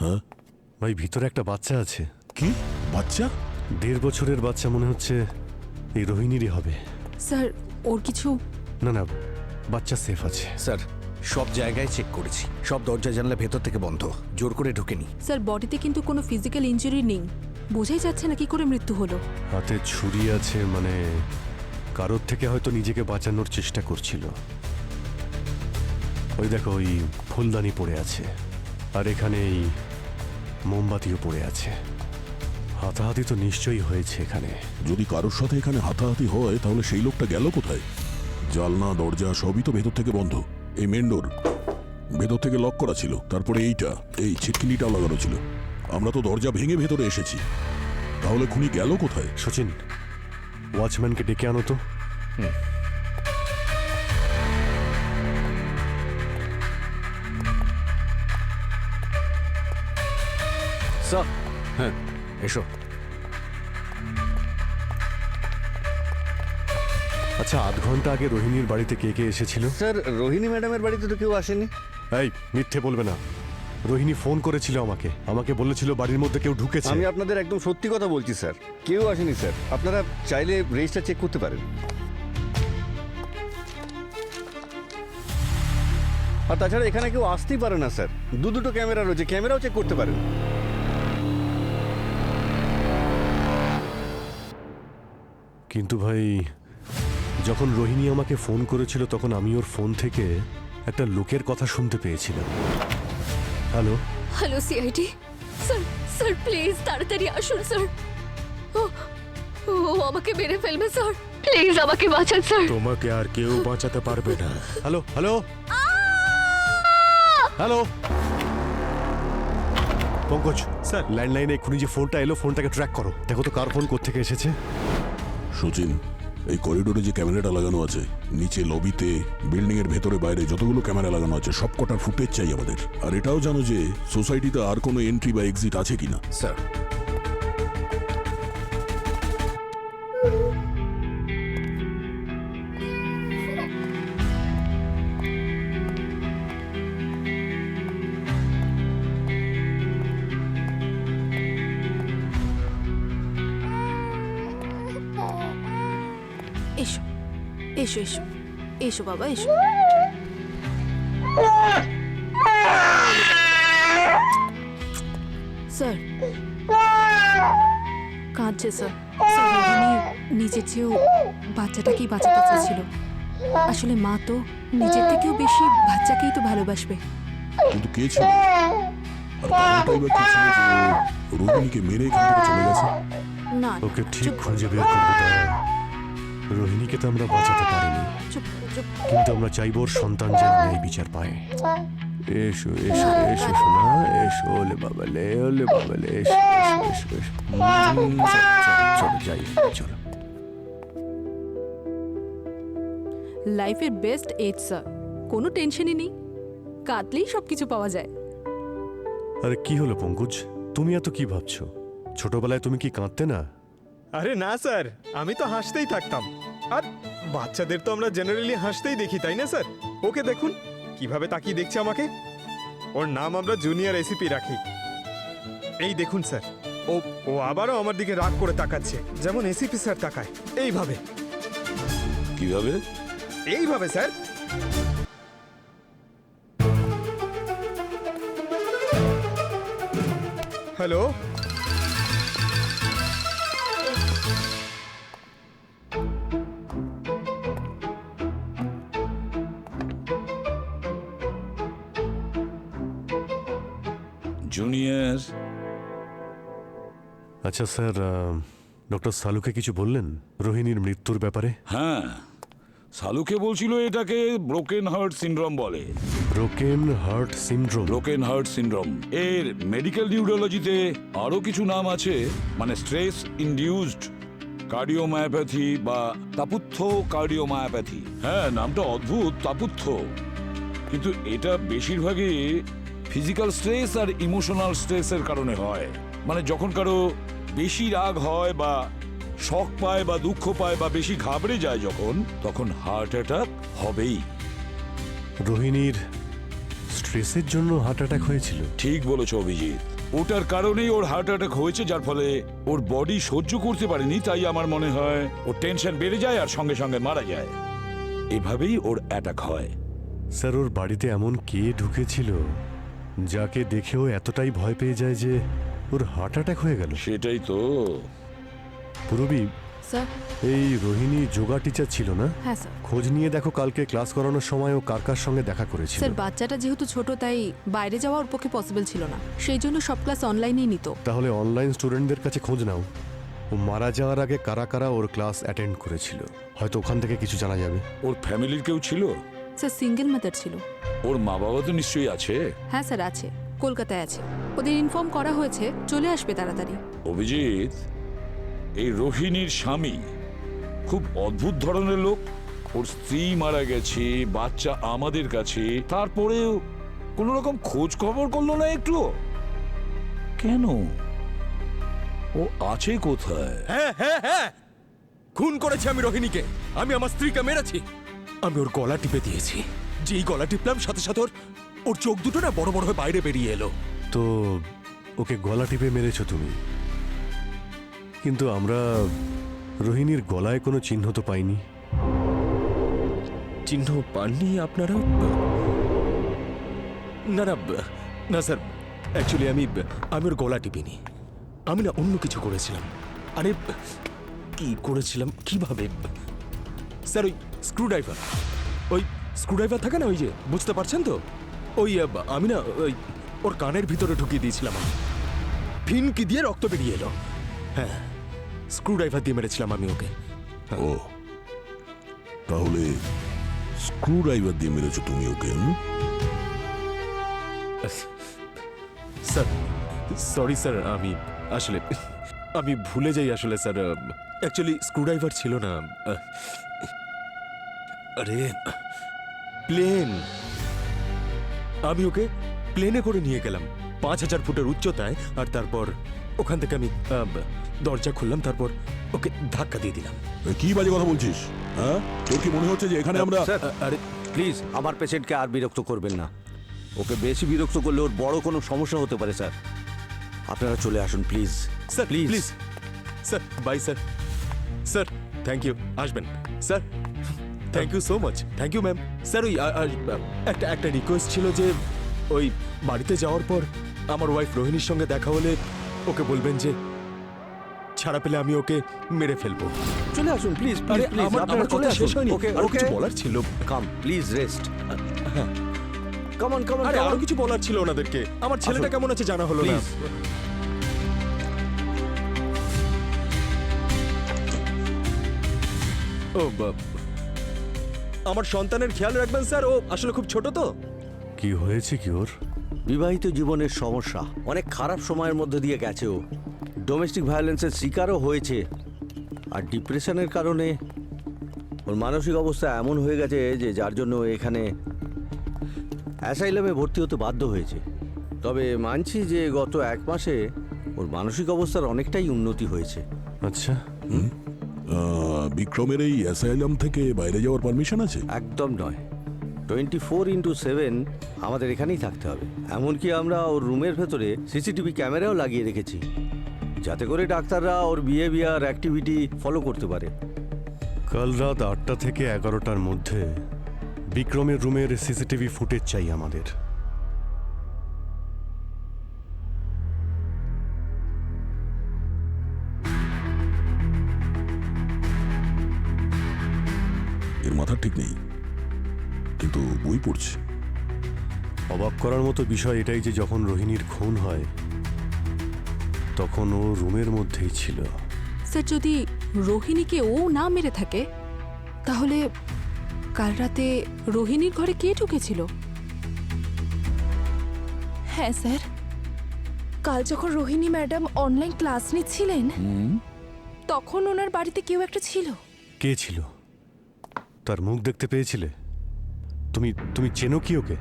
হ্যাঁ ভাই, ভিতরে একটা বাচ্চা আছে। কি বাচ্চা? 1.5 বছরের বাচ্চা, মনে হচ্ছে এই রোহিণীরই হবে। স্যার ওর কিছু না না, বাচ্চা সেফ আছে। স্যার সব জায়গায় চেক করেছি, সব দরজা জানলা ভেতর থেকে বন্ধ, জোর করে ঢুকেনি। স্যার বডিতে কিন্তু কোনো ফিজিক্যাল ইনজুরি নেই, বোঝাই যাচ্ছে না কি করে মৃত্যু হলো। হাতে ছুরি আছে, মানে কারোর থেকে হয়তো নিজেকে বাঁচানোর চেষ্টা করছিল। ওই দেখো, ওই ফুলদানি পড়ে আছে, আর এখানে এই মোমবাতিও পড়ে আছে। হাতাহাতি তো নিশ্চয়ই হয়েছে এখানে। যদি কারোর সাথে এখানে হাতাহাতি হয় তাহলে সেই লোকটা গেল কোথায়? জানলা দরজা সবই তো ভেতর থেকে বন্ধ। এই মেন ডোর ভেতর থেকে লক করা ছিল, তারপরে এই ছিটকিনিটাও লাগানো ছিল। আমরা তো দরজা ভেঙে ভেতরে এসেছি, তাহলে খুনি গেল কোথায়? সচিন, ওয়াচম্যানকে ডেকে আনো তো। স্যার হ্যাঁ এসো। আচ্ছা, 8 ঘন্টা আগে রোহিণীর বাড়িতে কে কে এসেছিল? স্যার রোহিণী ম্যাডামের বাড়িতে তো কেউ আসেনি। এই মিথ্যে বলবে না। রোহিণী ফোন করেছিল আমাকে বলেছিল বাড়ির মধ্যে কেউ ঢুকেছে। আমি আপনাদের একদম সত্যি কথা বলছি স্যার, কেউ আসেনি স্যার। আপনারা চাইলে রেজিস্টার চেক করতে পারেন। আর তাছাড়া এখানে কেউ আসতেই পারে না স্যার, দুটো ক্যামেরা রয়েছে, ক্যামেরাও চেক করতে পারেন। কিন্তু ভাই, যখন রোহিণী আমাকে ফোন করেছিল তখন আমি ওর ফোন থেকে একটা লোকের কথা শুনতে পেয়েছিলাম। Hello hello CID sir, sir please তাড়াতাড়ি আসুন স্যার। ও ও আমাকে মেরে ফেলবে স্যার, প্লিজ আমাকে বাঁচান স্যার। তোমাকে আর কেউ বাঁচাতে পারবে না। Hello hello hello Pankaj sir, ল্যান্ডলাইনে এক্ষুনি যে ফোনটা এলো, ফোনটাকে ট্র্যাক করো, দেখো তো কার ফোন কোত্থেকে এসেছে। সচিন, এই করিডোরে যে ক্যামেরাটা লাগানো আছে, নিচে লবিতে, বিল্ডিং এর ভেতরে বাইরে যতগুলো ক্যামেরা লাগানো আছে সব কটার ফুটেজ চাই আমাদের। আর এটাও জানো যে সোসাইটিতে আর কোনো এন্ট্রি বা এক্সিট আছে কিনা। স্যার এসো এসো এসো এসো বাবা এসো। স্যার কাঁদছে স্যার। স্যার রোহিণী নিজের চেয়েও বাচ্চাটাকেই বাঁচাতে চাচ্ছিল। আসলে মা তো নিজের থেকেও বেশি বাচ্চাকেই তো ভালোবাসবে। কিন্তু কে ছিল? আর কারণটাই বা কি ছিল যে রোহিণীকে মেরে এখান থেকে চলে গেছে? না ওকে ঠিক খুঁজে বের করবো। রোহিণীকে তো আমরা বাঁচাতে পারিনি, চুপ চুপ। কিন্তু আমরা চাইব ওর সন্তান যেন ন্যায় বিচার পায়। এসো এসো এসো শোনা, এসো ওলে বাবালে, ওলে বাবালে, এসো এসো এসো এসো। চলো যাই, চলো। লাইফের বেস্ট এজ স্যার, কোনো টেনশনই নেই, কাঁদলেই সব কিছু পাওয়া যায়। আরে কি হলো পঙ্কজ, তুমি এত কি ভাবছো? ছোটবেলায় তুমি কি কাঁদতে না? আরে না স্যার, আমি তো হাসতেই থাকতাম। আর বাচ্চাদের তো আমরা জেনারেলি হাসতেই দেখি, তাই না স্যার? ওকে দেখুন কিভাবে তাকিয়ে দেখছে আমাকে। ওর নাম আমরা জুনিয়র এসিপি রাখি। এই দেখুন স্যার, ও ও আবারও আমার দিকে রাগ করে তাকাচ্ছে, যেমন এসিপি স্যার তাকায়। এইভাবে কিভাবে? এইভাবে স্যার। Hello, junior. আচ্ছা স্যার, ডক্টর সালুকে কিছু বললেন রোহিণীর মৃত্যুর ব্যাপারে? হ্যাঁ, সালুকে বলছিল এটাকে ব্রোকেন হার্ট সিনড্রোম বলে। Broken heart syndrome? Broken heart syndrome এর মেডিকেল নিউরোলজিতে আরো কিছু নাম আছে, মানে স্ট্রেস ইনডিউসড কার্ডিওমায়োপ্যাথি বা তাপুত্থ কার্ডিওমায়োপ্যাথি। হ্যাঁ, নামটা অদ্ভুত, তাপুত্থ, কিন্তু এটা বেশিরভাগই ফিজিক্যাল স্ট্রেস আর ইমোশনাল স্ট্রেসের কারণে হয়। মানে যখন কারো বেশি রাগ হয় বা শক পায় বা দুঃখ পায় বা বেশি ঘাবড়ে যায় যখন, তখন হার্ট অ্যাটাক হবেই। রোহিণীর স্ট্রেসের জন্য হার্ট অ্যাটাক হয়েছিল? ঠিক বলেছ অভিজিৎ। ওটার কারণেই ওর হার্ট অ্যাটাক হয়েছে, যার ফলে ওর বডি সহ্য করতে পারেনি। তাই আমার মনে হয় ওর টেনশন বেড়ে যায় আর সঙ্গে সঙ্গে মারা যায়। এভাবেই ওর অ্যাটাক হয়। স্যার, ওর বাড়িতে এমন কে ঢুকেছিল যাকে দেখেও এতটাই ভয় পেয়ে যায় যে ওর হার্ট অ্যাটাক হয়ে গেল? সেটাই তো। পুরবী, স্যার। এই রোহিণী যোগা টিচার ছিল না? হ্যাঁ স্যার। খোঁজ নিয়ে দেখো কালকে ক্লাস করানোর সময় ও কার কার সঙ্গে দেখা করেছিল। স্যার, বাচ্চাটা যেহেতু ছোট তাই বাইরে যাওয়া ওর পক্ষে পসিবল ছিল না, সেই জন্য সব ক্লাস অনলাইনেই নিত। তাহলে অনলাইন স্টুডেন্টদের কাছে খোঁজ নাও, ও মারা যাওয়ার আগে কারা কারা ওর ক্লাস অ্যাটেন্ড করেছিল। হয়তো ওখান থেকে কিছু জানা যাবে। ওর ফ্যামিলির কেউ ছিল? স্যার, সিঙ্গেল মাদার ছিল। ওর মা বাবা তো নিশ্চয়ই আছে। হ্যাঁ স্যার, আছে, কলকাতায় আছে। ওদের ইনফর্ম করা হয়েছে, চলে আসবে তাড়াতাড়ি। অভিজিৎ, এই রোহিণীর স্বামী খুব অদ্ভুত ধরনের লোক। ওর স্ত্রী মারা গেছে, বাচ্চা আমাদের কাছে, তারপরেও কোন রকম খোঁজ খবর করলো না একটু। কেন? ও আছে কোথায়? হ্যাঁ হ্যাঁ হ্যাঁ, খুন করেছি আমি রোহিণীকে। আমি আমার স্ত্রীকে মেরেছি। আমি ওর গলা টিপে দিয়েছি। যেই গলা টিপলাম সাথে সাথে ওর চোখ দুটো না বড় বড় হয়ে বাইরে বেরিয়ে এলো। তো ওকে গলা টিপে মেরেছো তুমি, কিন্তু আমরা রোহিণীর গলায় কোনো চিহ্ন তো পাইনি। চিহ্ন পাননি আপনারা? না না না স্যার, অ্যাকচুয়ালি আমি ওর গলা টিপিনি। আমি না অন্য কিছু করেছিলাম। আরে কি করেছিলাম, কিভাবে? স্যার, ওই স্ক্রুড্রাইভার থাকে না, ওই যে, বুঝতে পারছেন তো? ওই আমি না ওই ওর কানের ভিতরে ঢুকিয়ে দিয়েছিলাম। আমি ফিনকি দিয়ে রক্ত বেরিয়ে এলো। হ্যাঁ, স্ক্রুড্রাইভার দিয়ে মেরেছিলাম আমি ওকে। ও, তাহলে স্ক্রু ড্রাইভার দিয়ে মেরেছো তুমি ওকে? স্যার, সরি স্যার, আমি ভুলে যাই আসলে স্যার। অ্যাকচুয়ালি স্ক্রুড্রাইভার ছিল না। আরে প্লেন, আমি ওকে প্লেনে করে নিয়ে গেলাম 5000 ফুটের উচ্চতায়। আর তারপর ওখান থেকে আমি দরজা খুললাম, তারপর ওকে ধাক্কা দিয়ে দিলাম। এ, কি বাজে কথা বলছিস? হ্যাঁ, তোর কি মনে হচ্ছে যে এখানে আমরা... আরে প্লিজ আমার পেশেন্টকে আর বিরক্ত করবেন না। ওকে বেশি বিরক্ত করলে ওর বড় কোনো সমস্যা হতে পারে স্যার। আপনারা চলে আসুন please. Sir please sir, bye sir. Sir thank you, আসবেন sir. Thank you so much. Thank you ma'am. Sir, ওই একটা রিকোয়েস্ট ছিল যে ওই বাড়িতে যাওয়ার পর আমার ওয়াইফ রোহিণীর সঙ্গে দেখা হলে ওকে বলবেন যে ছাড়া পেলে আমি ওকে মেরে ফেলবো। চলে আসুন প্লিজ। আরে আমার চলে কথা শেষ আসুন। হয়নি, ওকে আরো ওকে কিছু বলার ছিল। Come please rest. Come on come on. আরে আরো কিছু বলার ছিল ওনাদেরকে। আমার ছেলেটা কেমন আছে জানা হলো না। প্লিজ। ও আমার সন্তানের খেয়াল রাখবেন স্যার, ও আসলে খুব ছোট তো। কি হয়েছে কি ওর? বিবাহিত জীবনের সমস্যা, অনেক খারাপ সময়ের মধ্যে দিয়ে গেছে ও। ডোমেস্টিক ভায়োলেন্সের শিকারও হয়েছে। আর ডিপ্রেশনের কারণে ওর মানসিক অবস্থা এমন হয়ে গেছে যে যার জন্য ও এখানে অ্যাসাইলামে ভর্তি হতে বাধ্য হয়েছে। তবে মানছি যে গত 1 মাসে ওর মানসিক অবস্থার অনেকটাই উন্নতি হয়েছে। আচ্ছা, বিক্রমের এই অ্যাসাইলাম থেকে বাইরে যাওয়ার পারমিশন আছে? একদম নয়, 24x7 আমাদের এখানেই থাকতে হবে। এমনকি আমরা ওর রুমের ভেতরে সিসিটিভি ক্যামেরাও লাগিয়ে রেখেছি, যাতে করে ডাক্তাররা ওর বিহেভিয়ার অ্যাক্টিভিটি ফলো করতে পারে। কাল রাত 8টা থেকে 11টার মধ্যে বিক্রমের রুমের সিসিটিভি ফুটেজ চাই আমাদের। এর মাথা ঠিক নেই, কিন্তু বই পড়ছে। অবাক করার মতো বিষয় এটাই যে যখন রোহিণীর খুন হয় তখন ও রুমের মধ্যেই ছিল। স্যার, যদি রোহিণীকে ও না মেরে থাকে তাহলে কাল রাতে রোহিণীর ঘরে কে ঢুকেছিল? হ্যাঁ স্যার, কাল যখন রোহিণী ম্যাডাম অনলাইন ক্লাস নিচ্ছিলেন তখন ওনার বাড়িতে কেউ একটা ছিল। কে ছিল? তার মুখ দেখতে পেয়েছিলে? তুমি চেনো কি ওকে?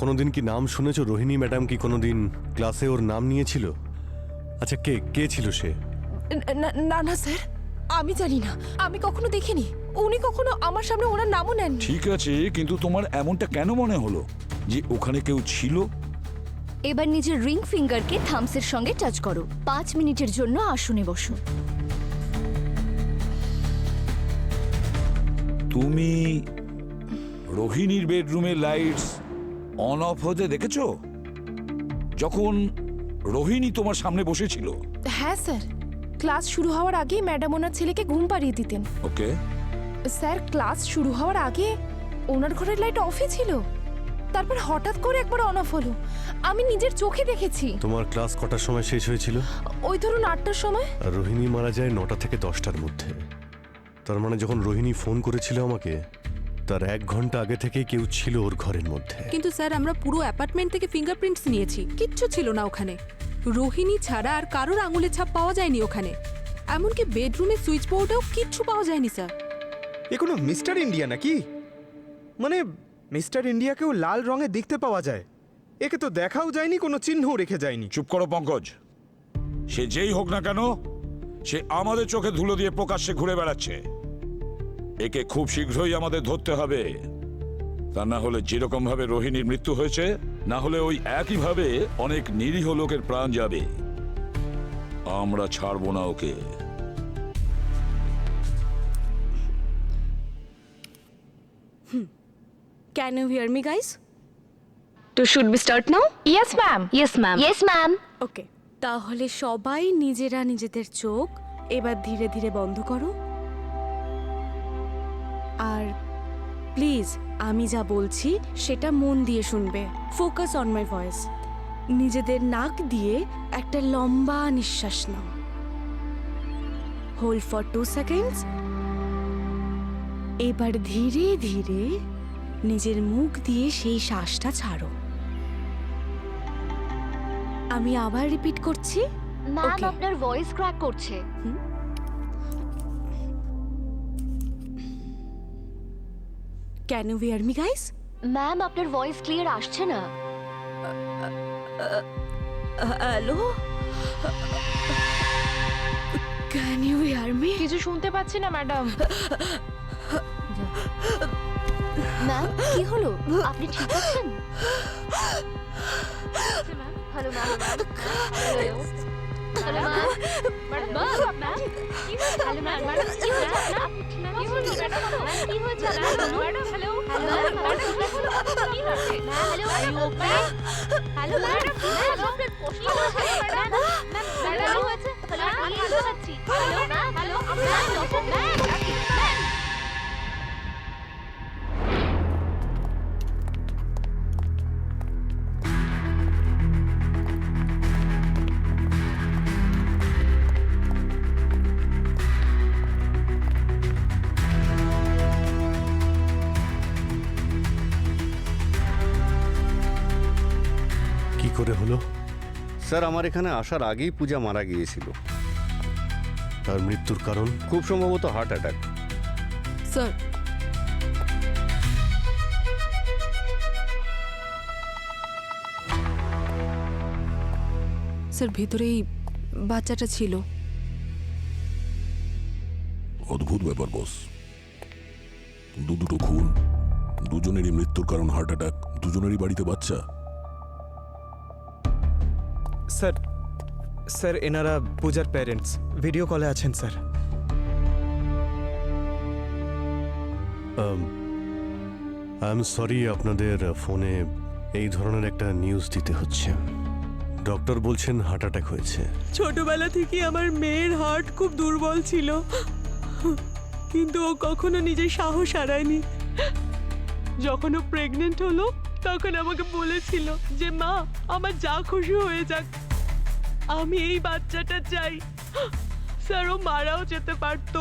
কোনোদিন কি নাম শুনেছো? রোহিণী ম্যাডাম কি কোনোদিন ক্লাসে ওর নাম নিয়েছিল? আচ্ছা, কে ছিল সে? না না স্যার, আমি জানি না, আমি কখনো দেখিনি। উনি কখনো আমার সামনে ওনার নামও নেন। ঠিক আছে, কিন্তু তোমার এমনটা কেন মনে হলো যে ওখানে কেউ ছিল? এবার নিজের রিং ফিঙ্গারকে থামসের সঙ্গে টাচ করো। 5 মিনিটের জন্য আসনে বসো। তুমি রোহিণীর বেডরুমের লাইটস অন অফ হতে দেখেছো যখন রোহিণী তোমার সামনে বসেছিল? হ্যাঁ স্যার, ক্লাস শুরু হওয়ার আগেই ম্যাডাম ওনার ছেলেকে ঘুম পাড়িয়ে দিতেন। ওকে, স্যার, ক্লাস শুরু হওয়ার আগে ওনার ঘরের লাইট অফই ছিল, তারপর হঠাৎ করে একবার অন অফ হলো। আমি নিজের চোখে দেখেছি। তোমার ক্লাস কটার সময় শেষ হয়েছিল? ওই ধরুন 8টার সময়। আর রোহিণী মারা যায় 9টা থেকে 10টার মধ্যে। তার মানে যখন রোহিণী ফোন করেছিল আমাকে, তার 1 ঘন্টা আগে থেকে কেউ ছিল ওর ঘরের মধ্যে। কিন্তু স্যার আমরা পুরো অ্যাপার্টমেন্ট থেকে ফিঙ্গারপ্রিন্টস নিয়েছি, কিচ্ছু ছিল না ওখানে। রোহিণী ছাড়া আর কারোর আঙুলের ছাপ পাওয়া যায়নি ওখানে। এমনকি বেডরুমের সুইচ বোর্ডেও কিচ্ছু পাওয়া যায়নি স্যার। এ কোনো মিস্টার ইন্ডিয়া নাকি? মানে মিস্টার ইন্ডিয়াকেও লাল রঙে দেখতে পাওয়া যায়, একে তো দেখাও যায়নি, কোনো চিহ্নও রেখে যায়নি। চুপ করো পঙ্কজ। সে যেই হোক না কেন, সে আমাদের চোখে ধুলো দিয়ে প্রকাশ্যে ঘুরে বেড়াচ্ছে। একে খুব শীঘ্রই আমাদের ধরতে হবে। তা না হলে যেরকম ভাবে রোহিণীর মৃত্যু হয়েছে, না হলে ওই একইভাবে অনেক নিরীহ লোকের প্রাণ যাবে। আমরা ছাড়বো না ওকে। Can you hear me, guys? So should we start now? Yes, ma'am. Yes, ma'am. Yes, ma'am. ওকে, তাহলে সবাই নিজেরা নিজেদের চোখ এবার ধীরে ধীরে বন্ধ করো। আর প্লিজ আমি যা বলছি সেটা মন দিয়ে শুনবে। Focus on my voice. নিজেদের নাক দিয়ে একটা লম্বা নিঃশ্বাস নাও। Hold for 2 seconds. এবার ধীরে ধীরে নিজের মুখ দিয়ে সেই শ্বাসটা ছাড়ো। আমি আবার রিপিট করছি। Ma'am, Okay. আপনার ভয়েস ক্র্যাক করছে। Can you hear me guys? Ma'am, আপনার ভয়েস ক্লিয়ার আসছে না। Hello, can you hear me? কিছু শুনতে পাচ্ছি না ম্যাডাম। ম্যাম, কি হলো? আপনি ঠিক আছেন? Hello ma'am. Hello hello ma'am. Ma'am, কি হয়েছে? হ্যালো ম্যাম, কি হয়েছে আপনার? কি হয়েছে ম্যাডাম? কি হয়েছে ম্যাডাম? হ্যালো হ্যালো ম্যাডাম, কি হয়েছে? হ্যালো হ্যালো হ্যালো ম্যাডাম, আপনার কষ্ট হচ্ছে ম্যাডাম? ম্যাডাম, কি হয়েছে? হ্যালো, আমি আসতে পারছি। Hello ma'am, hello ma'am. কি করে হলো? স্যার, আমার এখানে আসার আগেই পূজা মারা গিয়েছিল। তার মৃত্যুর কারণ? খুব সম্ভবত হার্ট অ্যাটাক। স্যার, স্যার ভেতরেই বাচ্চাটা ছিল। অদ্ভুত ব্যাপার বস। দুটো খুন, দুজনেরই মৃত্যুর কারণ হার্ট অ্যাটাক, দুজনেরই বাড়িতে বাচ্চা। স্যার, স্যার এনারা পূজার প্যারেন্টস ভিডিও কলে আছেন স্যার। আই এম সরি আপনাদের ফোনে এই ধরনের একটা নিউজ দিতে হচ্ছে। ডক্টর বলছেন হার্ট অ্যাটাক হয়েছে। ছোটবেলা থেকে আমার মেয়ের হার্ট খুব দুর্বল ছিল, কিন্তু ও কখনো নিজের সাহস হারায়নি। যখন ও প্রেগনেন্ট হলো তখন আমাকে বলেছিল যে মা, আমার যা খুশি হয়ে যাক, আমি এই বাচ্চাটা চাই। স্যার, ও মারাও যেতে পারতো।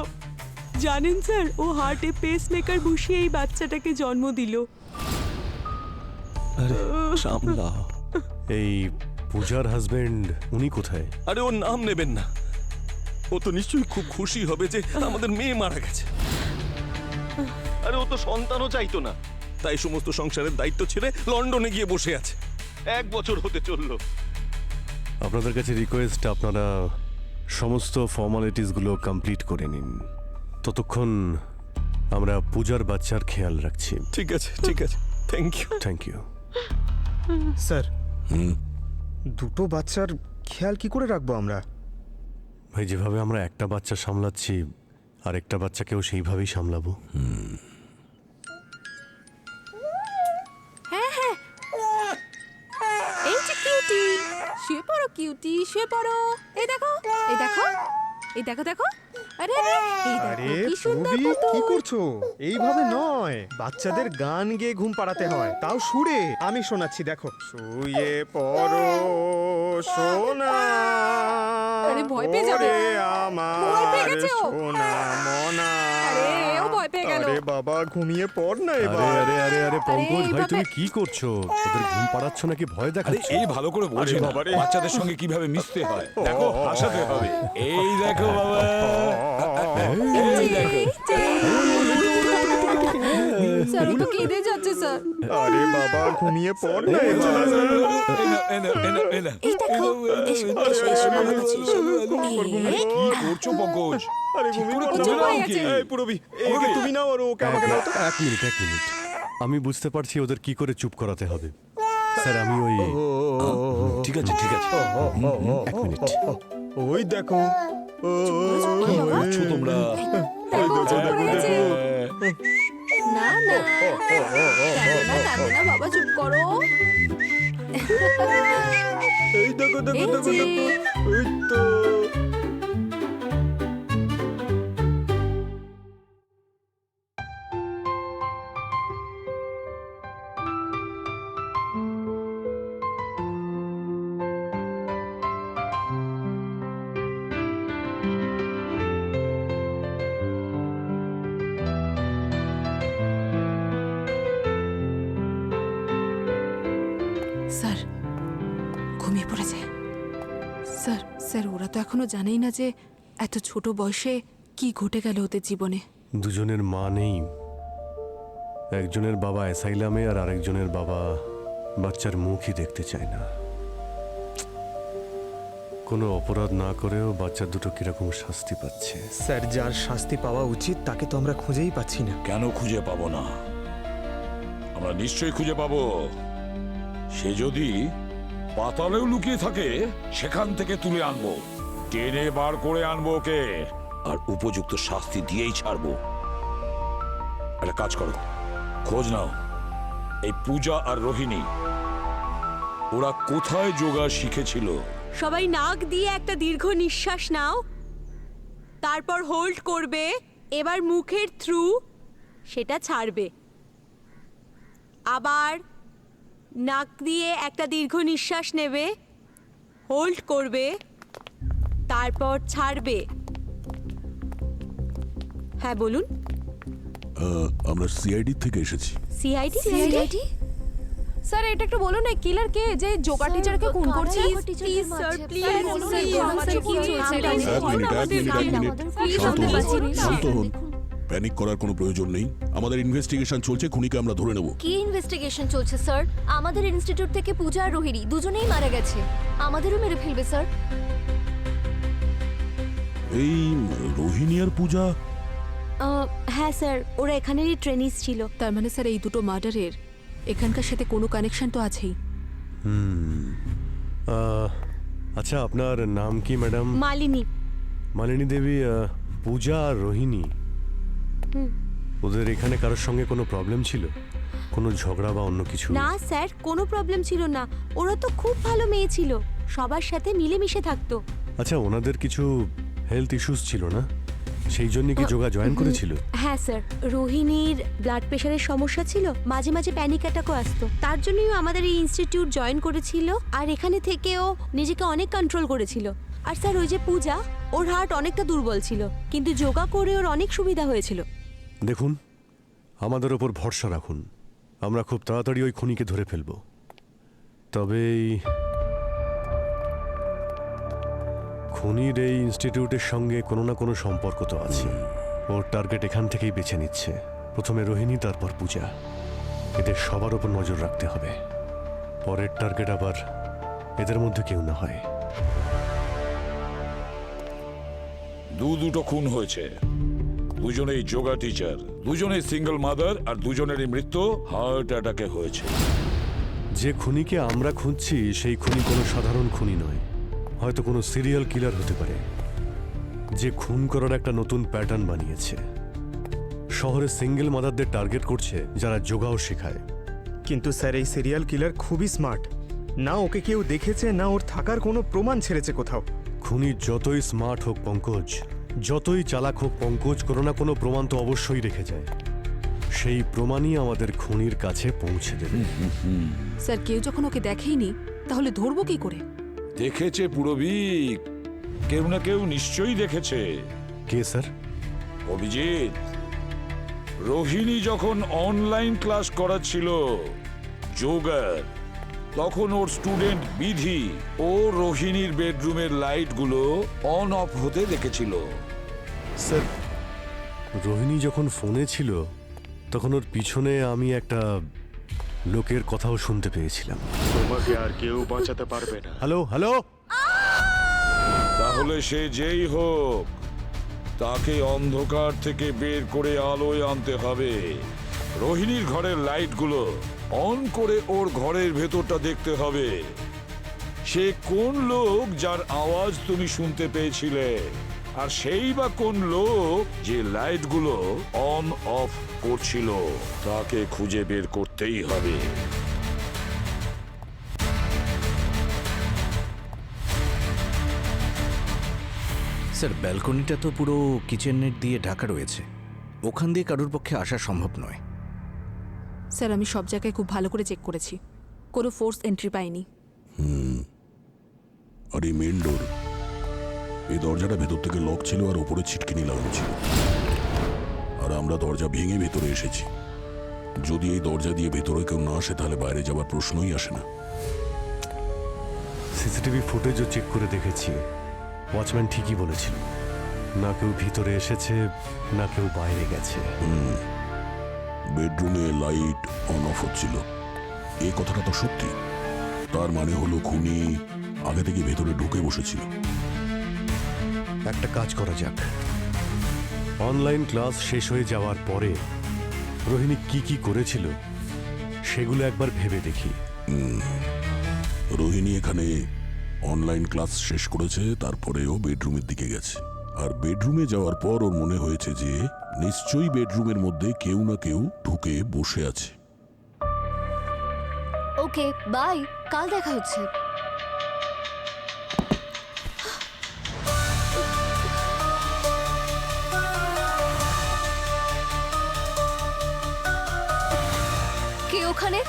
জানেন স্যার, ও হার্টে পেসমেকার বসিয়ে এই বাচ্চাটাকে জন্ম দিল। আরে সামলাও। এই পূজার হাজবেন্ড উনি কোথায়? আরে ওর নাম নেবেন না। ও তো নিশ্চয়ই খুব খুশি হবে যে আমাদের মেয়ে মারা গেছে। আরে ও তো সন্তানও চাইতো না, তাই সমস্ত সংসারের দায়িত্ব ছেড়ে লন্ডনে গিয়ে বসে আছে। 1 বছর হতে চললো। আপনাদের কাছে রিকোয়েস্ট, আপনারা সমস্ত ফর্মালিটিসগুলো কমপ্লিট করে নিন। ততক্ষণ আমরা পূজার বাচ্চার খেয়াল রাখছি। ঠিক আছে, ঠিক আছে। Thank you. Thank you. Sir, দুটো বাচ্চার খেয়াল কি করে রাখবো আমরা? ভাই যেভাবে আমরা একটা বাচ্চা সামলাচ্ছি আরেকটা বাচ্চাকেও সেইভাবেই সামলাবো। হ্যাঁ হ্যাঁ, এই যে কিউটি, শুয়ে পড়ো কিউটি, শুয়ে পড়ো। এই দেখো, এই দেখো, এই দেখো দেখো, আরে আরে, এই আরে দেখো কি সুন্দর পূর্বী, পুতুল। কি করছো? এইভাবে নয়, বাচ্চাদের গান গেয়ে ঘুম পাড়াতে হয়, তাও সুরে। আমি শোনাচ্ছি, দেখো। শুয়ে পড়ো সোনা, আরে ভয় পেয়ে যাবে। ওরে আমার ভয় পেয়ে গেছে ও। সোনা মনা। আরে ও ভয় পেয়ে গেল। আরে বাবা, ঘুমিয়ে পড় না আরে এবার। আরে আরে আরে পঙ্কজ ভাই এইভাবে- তুমি কি করছো? ওদের ঘুম পাড়াচ্ছ নাকি ভয় আরে দেখাচ্ছ? এই ভালো করে বোঝে আরে না বাবারে। বাচ্চাদের সঙ্গে কিভাবে মিশতে হয়। দেখো হাসাতে হবে। এই দেখো বাবা, এই দেখো। স্যার ও তো কেঁদে যাচ্ছে স্যার। আরে বাবা, ঘুমিয়ে পড় না এবার। এই নাও, এই নাও, এই নাও, এই নাও। এই দেখো, এসো, এসো, এসো, মনে হচ্ছে, এসো। এই, কি করছো পঙ্কজ? আরে ঘুমিয়ে পড় ও না। চুপ হয়ে কি? গেছে। এই পুরবি, একে তুমি নাও আর ওকে আমাকে দাও তো। এক মিনিট এক মিনিট, আমি বুঝতে পারছি ওদের কি করে চুপ করাতে হবে। স্যার আমি ওই ঠিক আছে ঠিক আছে। এক মিনিট। ওই দেখো। কি করছো তোমরা? দেখো, চুপ করে গেছে। না না, কাঁদো না, কাঁদো না, বাবা চুপ করো। এই দেখো দেখো এই দেখো যে। দেখো। এই তো। স্যার ঘুমিয়ে পড়েছে। স্যার স্যার ওরা তো এখনো জানেই না যে এত ছোট বয়সে কি ঘটে গেল ওদের জীবনে। দুজনের মা নেই, একজনের বাবা অ্যাসাইলামে আর আরেকজনের বাবা বাচ্চার মুখই দেখতে চায় না। কোনো অপরাধ না করেও বাচ্চা দুটো কিরকম শাস্তি পাচ্ছে। স্যার, যার শাস্তি পাওয়া উচিত তাকে তো আমরা খুঁজেই পাচ্ছি না। কেন খুঁজে পাবো না? আমরা নিশ্চয়ই খুঁজে পাবো। সে যদি পাতালেও লুকিয়ে থাকে সেখান থেকে তুলে আনবো, টেনে বার করে আনবো ওকে, আর উপযুক্ত শাস্তি দিয়েই ছাড়বো। একটা কাজ করো, খোঁজ নাও এই পূজা আর রোহিণী ওরা কোথায় যোগা শিখেছিল। সবাই নাক দিয়ে একটা দীর্ঘ নিঃশ্বাস নাও, তারপর হোল্ড করবে, এবার মুখের থ্রু সেটা ছাড়বে। আবার নাক দিয়ে একটা দীর্ঘ নিঃশ্বাস নেবে, হোল্ড করবে, তারপর ছাড়বে। হ্যাঁ বলুন। আমরা সিআইডি থেকে এসেছি। সিআইডি? সিআইডি? স্যার এটা একটু বলুন না, কিলার কে যে যোগা টিচারকে খুন করছে? প্লিজ স্যার, প্লিজ আমাদের কি হয়েছে? এক মিনিট এক মিনিট এক মিনিট, শান্ত হন, শান্ত হন। প্যানিক করার কোনো প্রয়োজন নেই। আমাদের ইনভেস্টিগেশন চলছে, খুনিকে আমরা ধরে নেব। কি ইনভেস্টিগেশন চলছে স্যার? আমাদের ইনস্টিটিউট থেকে পূজা আর রোহিণী দুজনেই মারা গেছে। আমাদেরও মেরে ফেলবে স্যার। এই রোহিণী আর পূজা হ্যাঁ স্যার, ওরা এখানেরই ট্রেনিস ছিল। তার মানে স্যার এই দুটো মার্ডারের এখানকার সাথে কোনো কানেকশন তো আছেই। আচ্ছা আপনার নাম কি ম্যাডাম? মালিনী। মালিনী দেবী। পূজা আর রোহিণী, ওদের এখানে কারোর সঙ্গে কোনো প্রবলেম ছিল? কোনো ঝগড়া বা অন্য কিছু? না স্যার, কোনো প্রবলেম ছিল না। ওরা তো খুব ভালো মেয়ে ছিল, সবার সাথে মিলেমিশে থাকতো। আচ্ছা ওনাদের কিছু হেলথ ইস্যুস ছিল না, সেই জন্য কি যোগা জয়েন করেছিল? হ্যাঁ স্যার, রোহিণীর ব্লাড প্রেশারের সমস্যা ছিল, মাঝে মাঝে প্যানিক অ্যাটাকও আসতো। তার জন্যই আমাদের এই ইনস্টিটিউট জয়েন করেছিল, আর এখানে থেকেও নিজেকে অনেক কন্ট্রোল করেছিল। আর স্যার ওই যে পূজা, ওর হার্ট অনেকটা দুর্বল ছিল, কিন্তু যোগা করে ওর অনেক সুবিধা হয়েছিল। দেখুন আমাদের ওপর ভরসা রাখুন, আমরা খুব তাড়াতাড়ি ওই খুনিকে ধরে ফেলব। তবে খুনির এই ইনস্টিটিউটের সঙ্গে কোনো না কোনো সম্পর্ক তো আছে। ওর টার্গেট এখান থেকেই বেছে নিচ্ছে, প্রথমে রোহিণী, তারপর পূজা। এদের সবার ওপর নজর রাখতে হবে, পরের টার্গেট আবার এদের মধ্যে কেউ না হয়। দুটো খুন হয়েছে, দুজনেই যোগা টিচার, দুজনেই সিঙ্গেল মাদার, আর দুজনেরই মৃত্যু হার্ট অ্যাটাকে হয়েছে। যে খুনিকে আমরা খুঁজছি সেই খুনি কোনো সাধারণ খুনি নয়, হয়তো কোনো সিরিয়াল কিলার হতে পারে, যে খুন করার একটা নতুন প্যাটার্ন বানিয়েছে। শহরে সিঙ্গেল মাদারদের টার্গেট করছে যারা যোগাও শেখায়। কিন্তু স্যার এই সিরিয়াল কিলার খুবই স্মার্ট। না ওকে কেউ দেখেছে, না ওর থাকার কোনো প্রমাণ ছেড়েছে কোথাও। খুনি যতই স্মার্ট হোক পঙ্কজ, যতই চালাক হোক পঙ্কজ, কোনো না কোনো প্রমাণ তো অবশ্যই রেখে যায়। সেই প্রমাণই আমাদের খুনির কাছে পৌঁছে দেবে। স্যার কেউ যখন ওকে দেখেইনি তাহলে ধরবো কি করে? দেখেছে পুরবিক, কেউ না কেউ নিশ্চয়ই দেখেছে। কে স্যার? অভিজিৎ, রোহিণী যখন অনলাইন ক্লাস করাচ্ছিল যোগার, তখন ওর স্টুডেন্ট বিধি ও রোহিণীর বেডরুমের লাইটগুলো অন অফ হতে দেখেছিল। স্যার, রোহিণী যখন ফোনে ছিল তখন ওর পিছনে আমি একটা লোকের কথাও শুনতে পেয়েছিলাম। তোমাকে আর কেউ বাঁচাতে পারবে না। হ্যালো হ্যালো, তাহলে সে যেই হোক, তাকে অন্ধকার থেকে বের করে আলোয় আনতে হবে। রোহিণীর ঘরের লাইটগুলো অন করে ওর ঘরের ভেতরটা দেখতে হবে। সে কোন লোক যার আওয়াজ তুমি শুনতে পেয়েছিলে, আর সেই বা কোন লোক যে লাইটগুলো অন অফ করছিল, তাকে খুঁজে বের করতেই হবে। স্যার ব্যালকনিটা তো পুরো কিচেন নেট দিয়ে ঢাকা রয়েছে, ওখান দিয়ে কারোর পক্ষে আসা সম্ভব নয়। স্যার আমি সব জায়গায় খুব ভালো করে চেক করেছি, কোনো ফোর্স এন্ট্রি পাইনি। আর এই মেন ডোর, এই দরজাটা ভেতর থেকে লক ছিল আর উপরে ছিটকিনি লাগানো ছিল, আর আমরা দরজা ভেঙে ভেতরে এসেছি। যদি এই দরজা দিয়ে ভেতরে কেউ না আসে তাহলে বাইরে যাবার প্রশ্নই আসে না। সিসিটিভি ফুটেজও চেক করে দেখেছি, ওয়াচম্যান ঠিকই বলেছিল, না কেউ ভিতরে এসেছে না কেউ বাইরে গেছে। বেডরুমে লাইট অন অফ হচ্ছিল, এই কথাটা তো সত্যি। তার মানে হলো খুনি আগে থেকে ভেতরে ঢুকে বসেছিল। একটা কাজ করা যাক, অনলাইন ক্লাস শেষ হয়ে যাওয়ার পরে রোহিণী কি কি করেছিল সেগুলো একবার ভেবে দেখি। রোহিণী এখানে অনলাইন ক্লাস শেষ করেছে, তারপরে ও বেডরুমের দিকে গেছে। আর বেডরুমে যাওয়ার পর ওর মনে হয়েছে যে নিশ্চয়ই বেডরুমের মধ্যে কেউ না কেউ ঢুকে বসে আছে। ওকে বাই, কাল দেখা হচ্ছে। কে ওখানে?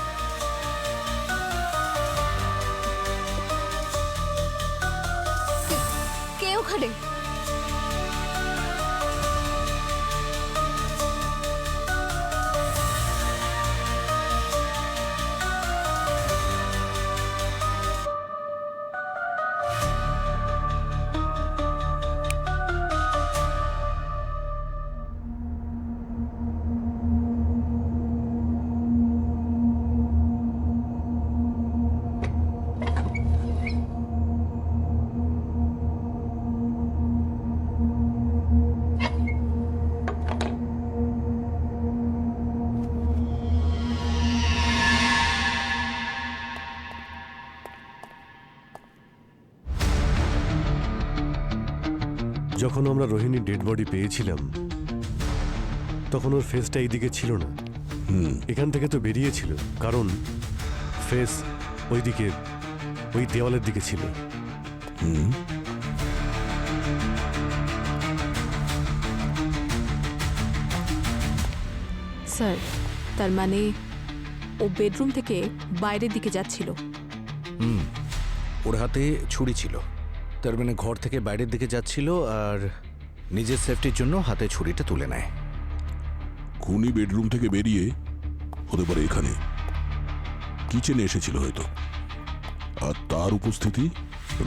কে ওখানে? যখন আমরা রোহিণীর ডেড বডি পেয়েছিলাম তখন ওর ফেসটা এইদিকে ছিল না, এখান থেকে তো বেরিয়েছিল, কারণ ফেস ওইদিকে, ওই দেওয়ালের দিকে ছিল। স্যার তার মানে ও বেডরুম থেকে বাইরের দিকে যাচ্ছিল। ওর হাতে ছুরি ছিল, তার মানে ঘর থেকে বাইরের দিকে যাচ্ছিল আর নিজের সেফটির জন্য হাতে ছুরিটা তুলে নেয়। খুনি বেডরুম থেকে বেরিয়ে হতে পারে এখানে কিচেনে এসেছিল হয়তো, আর তার উপস্থিতি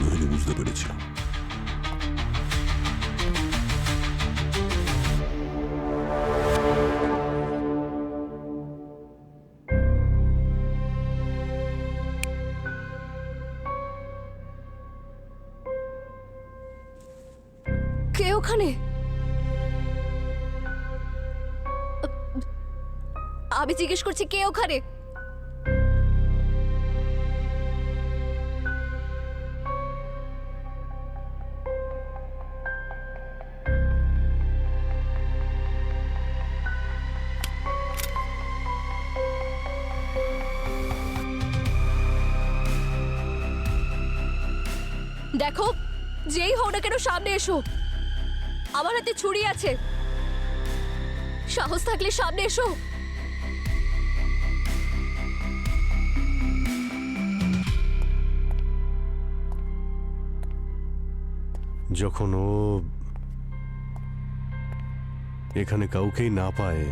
রোহিণী বুঝতে পেরেছিল। কে ওখানে? আমি জিজ্ঞেস করছি কে ওখানে? দেখো, যেই হও না কেন সামনে এসো। আমার হাতে ছুরি আছে, সাহস থাকলে সামনে এসো। যখন ও এখানে কাউকেই না পায়,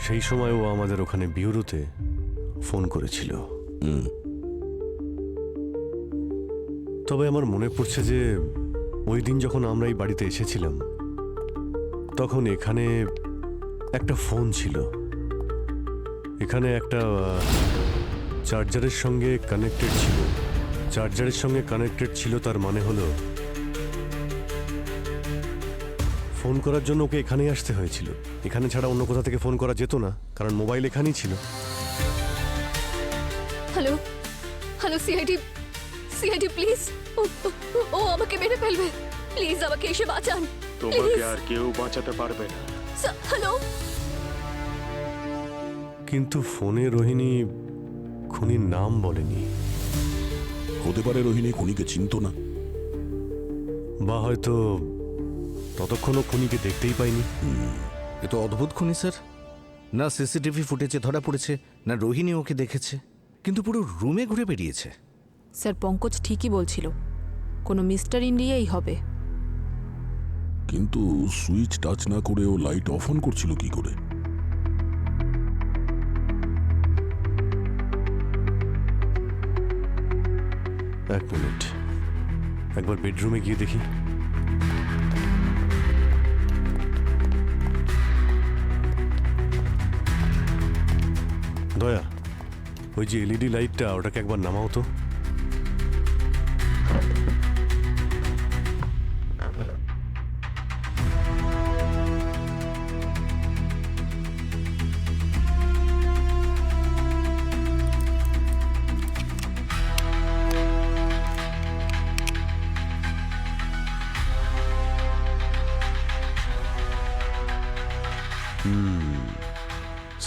সেই সময় ও আমাদের ওখানে বিউরোতে ফোন করেছিল। তবে আমার মনে পড়ছে যে ওই দিন যখন আমরা এই বাড়িতে এসেছিলাম, তখন এখানে একটা ফোন ছিল। এখানে একটা চার্জারের সঙ্গে কানেক্টেড ছিল। চার্জারের সঙ্গে কানেক্টেড ছিল, তার মানে হলো ফোন করার জন্য ওকে এখানেই আসতে হয়েছিল। এখানে ছাড়া অন্য কোথা থেকে ফোন করা যেত না, কারণ মোবাইল এখানেই ছিল। Hello, hello, CID please. ও আমাকে মেরে ফেলবে, প্লিজ আমাকে এসে বাঁচান। তোমাকে আর কেউ বাঁচাতে পারবে না। হ্যালো। কিন্তু ফোনে রোহিণী খুনির নাম বলেনি। হতে পারে রোহিণী খুনিকে চিনতো না, বা হয়তো ততক্ষণও খুনিকে দেখতেই পাইনি। এ তো অদ্ভুত খুনি স্যার। না সিসিটিভি ফুটেজে ধরা পড়েছে, না রোহিণী ওকে দেখেছে, কিন্তু পুরো রুমে ঘুরে বেরিয়েছে। স্যার পঙ্কজ ঠিকই বলছিল, কোনো মিস্টার ইন্ডিয়াই হবে। কিন্তু সুইচ টাচ না করে ও লাইট অফ অন করছিল কি করে? এক মিনিট, একবার বেডরুমে গিয়ে দেখি। দয়া, ওই যে এলইডি লাইটটা, ওটাকে একবার নামাও তো।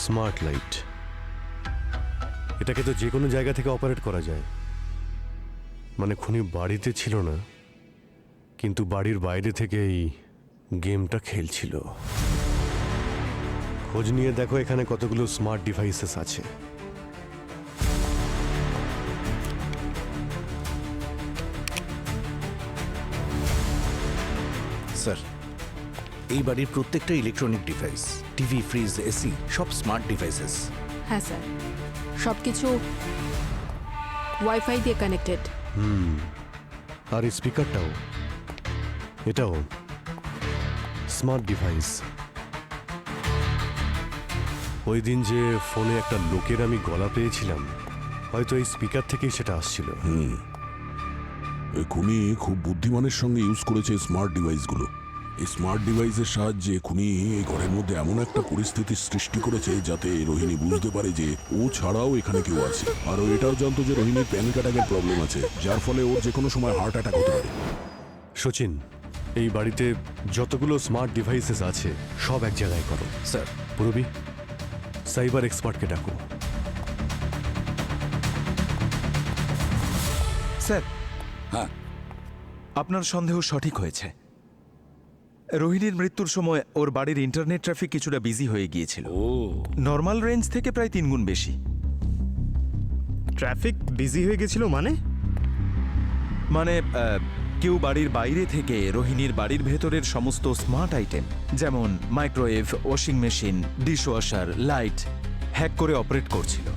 স্মার্ট লাইট, এটাকে তো যে কোনো জায়গা থেকে অপারেট করা যায়। মানে খুনি বাড়িতে ছিল না, কিন্তু বাড়ির বাইরে থেকে এই গেমটা খেলছিল। খোঁজ নিয়ে দেখো এখানে কতগুলো স্মার্ট ডিভাইসেস আছে। স্যার, এই বাড়ির প্রত্যেকটা electronic device, TV, fridge, AC, সব স্মার্ট ডিভাইসেস। হ্যাঁ স্যার, সব কিছু ওয়াইফাই দিয়ে কানেক্টেড। আর এই স্পিকারটাও, এটাও স্মার্ট ডিভাইস। ওই দিন যে ফোনে একটা লোকের আমি গলা পেয়েছিলাম, হয়তো এই স্পিকার থেকেই সেটা আসছিল। এই খুনি খুব বুদ্ধিমানের সঙ্গে ইউজ করেছে স্মার্ট ডিভাইসগুলো। এই স্মার্ট ডিভাইসের সাহায্যে খুনি এই ঘরের মধ্যে এমন একটা পরিস্থিতির সৃষ্টি করেছে যাতে রোহিণী বুঝতে পারে যে ও ছাড়াও এখানে কেউ আছে। আর ও এটাও জানতো যে রোহিণীর প্যানিক অ্যাটাকের প্রবলেম আছে, যার ফলে ওর যে কোনো সময় হার্ট অ্যাটাক হতে পারে। সচিন, এই বাড়িতে যতগুলো স্মার্ট ডিভাইসেস আছে সব এক জায়গায় করো। স্যার, পুরবি, সাইবার এক্সপার্টকে ডাকো। স্যার, হ্যাঁ, আপনার সন্দেহ সঠিক হয়েছে। রোহিণীর মৃত্যুর সময় ওর বাড়ির ইন্টারনেট ট্রাফিক কিছুটা বিজি হয়ে গিয়েছিল, নর্মাল রেঞ্জ থেকে প্রায় 3 গুণ বেশি। ট্রাফিক বিজি হয়ে গেছিল মানে কেউ বাড়ির বাইরে থেকে রোহিণীর বাড়ির ভেতরের সমস্ত স্মার্ট আইটেম, যেমন microwave, washing machine, dishwasher, light hack করে অপারেট করছিল।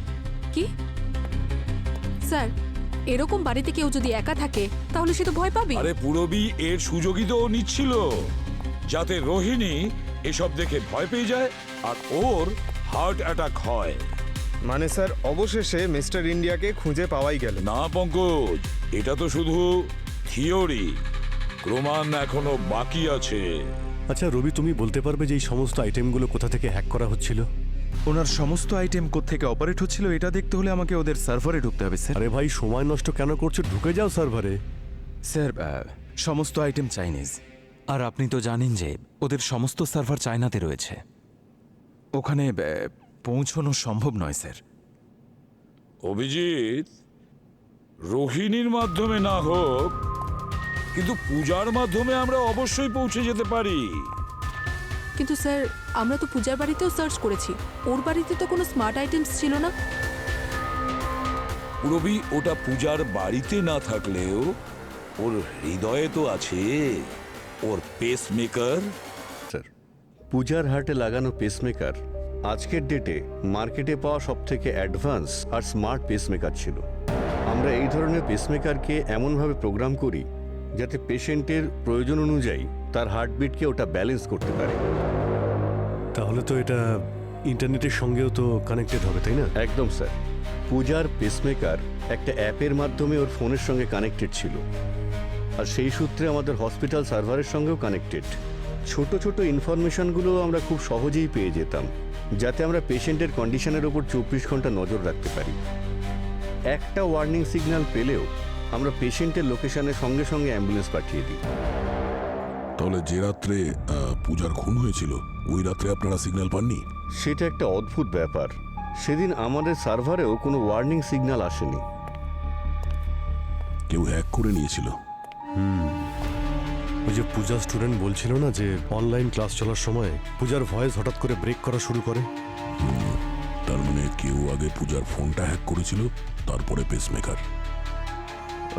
কি স্যার, এরকম বাড়িতে কেউ যদি একা থাকে তাহলে সে তো ভয় পাবে। আরে পুরবী এর সুযোগই তো ও নিচ্ছিল, যাতে রোহিণী এসব দেখে ভয় পেয়ে যায় আর ওর হার্ট অ্যাটাক হয়। মানে স্যার, অবশেষে মিস্টার ইন্ডিয়াকে খুঁজে পাওয়াই গেল। না পঙ্কজ, এটা তো শুধু থিওরি, প্রমাণ এখনো বাকি আছে। আচ্ছা রবি, তুমি বলতে পারবে যে এই সমস্ত আইটেমগুলো কোথা থেকে হ্যাক করা হচ্ছিল? ওনার সমস্ত আইটেম কোত্থেকে অপারেট হচ্ছিল এটা দেখতে হলে আমাকে ওদের সার্ভারে ঢুকতে হবে স্যার। আরে ভাই, সময় নষ্ট কেন করছো? ঢুকে যাও সার্ভারে। স্যার, সমস্ত আইটেম চাইনিজ, আর আপনি তো জানেন যে ওদের সমস্ত সার্ভার চায়নাতে রয়েছে। ওখানে পৌঁছানো সম্ভব নয় স্যার। অভিজিৎ, রোহিণীর মাধ্যমে না হোক কিন্তু পূজার মাধ্যমে আমরা অবশ্যই পৌঁছে যেতে পারি। কিন্তু স্যার আমরা তো পূজার বাড়িতেও সার্চ করেছি, ওর বাড়িতে তো কোনো স্মার্ট আইটেমস ছিল না। রবি, ওটা পূজার বাড়িতে না থাকলেও ওর হৃদয়ে তো আছে ওর পেসমেকার। স্যার, পূজার হার্টে লাগানো পেসমেকার আজকের ডেটে মার্কেটে পাওয়া সবথেকে অ্যাডভান্স আর স্মার্ট পেসমেকার ছিল। আমরা এই ধরনের পেসমেকারকে এমনভাবে প্রোগ্রাম করি যাতে পেশেন্টের প্রয়োজন অনুযায়ী তার হার্টবিটকে ওটা ব্যালেন্স করতে পারে। তাহলে তো এটা ইন্টারনেটের সঙ্গেও তো কানেক্টেড হবে, তাই না? একদম স্যার। পূজার পেসমেকার একটা অ্যাপের মাধ্যমে ওর ফোনের সঙ্গে কানেক্টেড ছিল, আর সেই সূত্রে আমাদের হসপিটাল সার্ভারের সঙ্গেও কানেক্টেড। ছোট ছোট ইনফরমেশনগুলো আমরা খুব সহজেই পেয়ে যেতাম, যাতে আমরা পেশেন্টের কন্ডিশনের ওপর 24 ঘন্টা নজর রাখতে পারি। একটা ওয়ার্নিং সিগন্যাল পেলেও আমরা পেশেন্টের লোকেশনের সঙ্গে সঙ্গে অ্যাম্বুলেন্স পাঠিয়ে দিই। তাহলে যে রাত্রে পূজার খুন হয়েছিল ওই রাত্রে আপনারা সিগন্যাল পাননি? সেটা একটা অদ্ভুত ব্যাপার। সেদিন আমাদের সার্ভারেও কোনো ওয়ার্নিং সিগন্যাল আসেনি। কেউ হ্যাক করে নিয়েছিল। ওই যে পূজা স্টুডেন্ট বলছিল না যে অনলাইন ক্লাস চলার সময় পূজার ভয়েস হঠাৎ করে ব্রেক করা শুরু করে। তার মানে কেউ আগে পূজার ফোনটা হ্যাক করেছিল, তারপরে পেসমেকার।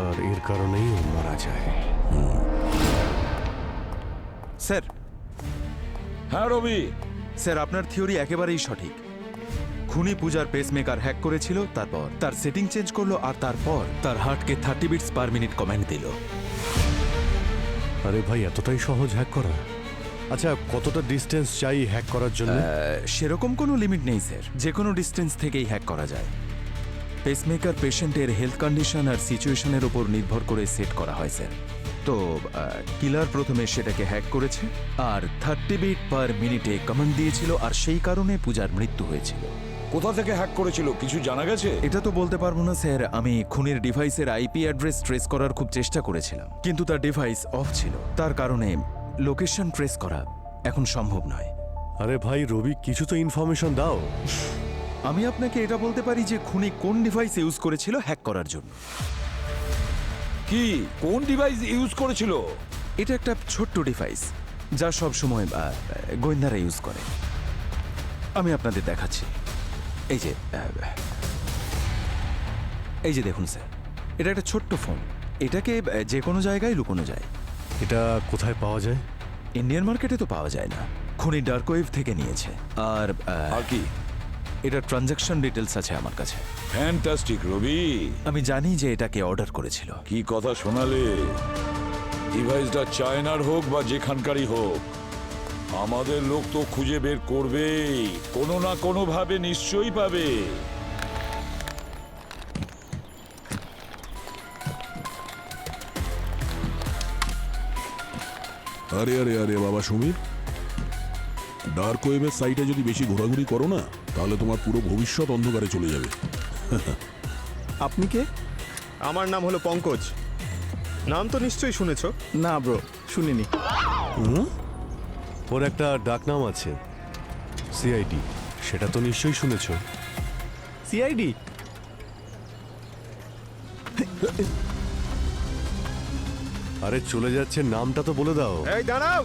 আর এর কারণেই ও মারা যায়। স্যার, হ্যাঁ রবি, স্যার আপনার থিওরি একেবারেই সঠিক। খুনি পূজার পেসমেকার হ্যাক করেছিল, তারপর তার সেটিং চেঞ্জ করলো, আর তারপর তার হার্টকে 30 বিটস পার মিনিট কমান্ড দিল। আরে ভাই, এতটাই সহজ হ্যাক করা? আচ্ছা, কতটা ডিস্টেন্স চাই হ্যাক করার জন্য? সেরকম কোনো লিমিট নেই স্যার, যে কোনো ডিস্টেন্স থেকেই হ্যাক করা যায়। পেসমেকার পেশেন্টের হেলথ কন্ডিশন আর সিচুয়েশনের উপর নির্ভর করে সেট করা হয় স্যার। তো কিলার প্রথমে সেটাকে হ্যাক করেছে আর 30 বিট পার মিনিটে কমান্ড দিয়েছিল, আর সেই কারণে পূজার মৃত্যু হয়েছিল। কোথা থেকে হ্যাক করেছিল কিছু জানা গেছে? এটা তো বলতে পারবো না স্যার। আমি খুনির ডিভাইসের আইপি অ্যাড্রেস ট্রেস করার খুব চেষ্টা করেছিলাম, কিন্তু তার ডিভাইস অফ ছিল। তার কারণে লোকেশন ট্রেস করা এখন সম্ভব নয়। আরে ভাই রবি, কিছু তো ইনফরমেশন দাও। আমি আপনাকে এটা বলতে পারি যে খুনি কোন ডিভাইস ইউজ করেছিল হ্যাক করার জন্য। কি, কোন ডিভাইস ইউজ করেছিল? এটা একটা ছোট্ট ডিভাইস যা সব সময় গোয়েন্দারা ইউজ করে। আমি আপনাদের দেখাচ্ছি। এই যে দেখুন স্যার, এটা একটা ছোট্ট ফোন। এটাকে যে কোনো জায়গায় লুকোনো যায়। এটা কোথায় পাওয়া যায়? ইন্ডিয়ান মার্কেটে তো পাওয়া যায় না, খুনি ডার্ক ওয়েব থেকে নিয়েছে। আর কি এটা ট্রানজ্যাকশন ডিটেলস আছে আমার কাছে। ফ্যান্টাস্টিক রবি, আমি জানি যে এটাকে অর্ডার করেছিল। কি কথা শোনালে! ডিভাইসটা চায়নার হোক বা যেখানকারই হোক, আমাদের লোক তো খুঁজে বের করবেই, কোনো না কোনো ভাবে নিশ্চয়ই পাবে। আরে আরে আরে বাবা সমীর, ডার্ক ওয়েবের সাইটে যদি বেশি ঘোরাঘুরি করো না, তাহলে তোমার পুরো ভবিষ্যৎ অন্ধকারে চলে যাবে। আপনি কে? আমার নাম হলো পঙ্কজ। নাম তো নিশ্চয়ই শুনেছ? না ব্রো, শুনিনি। ওর একটা ডাকনাম আছে, সিআইডি। সেটা তো নিশ্চয়ই শুনেছো। সিআইডি? আরে চলে যাচ্ছে, নামটা তো বলে দাও। এই দাঁড়াও!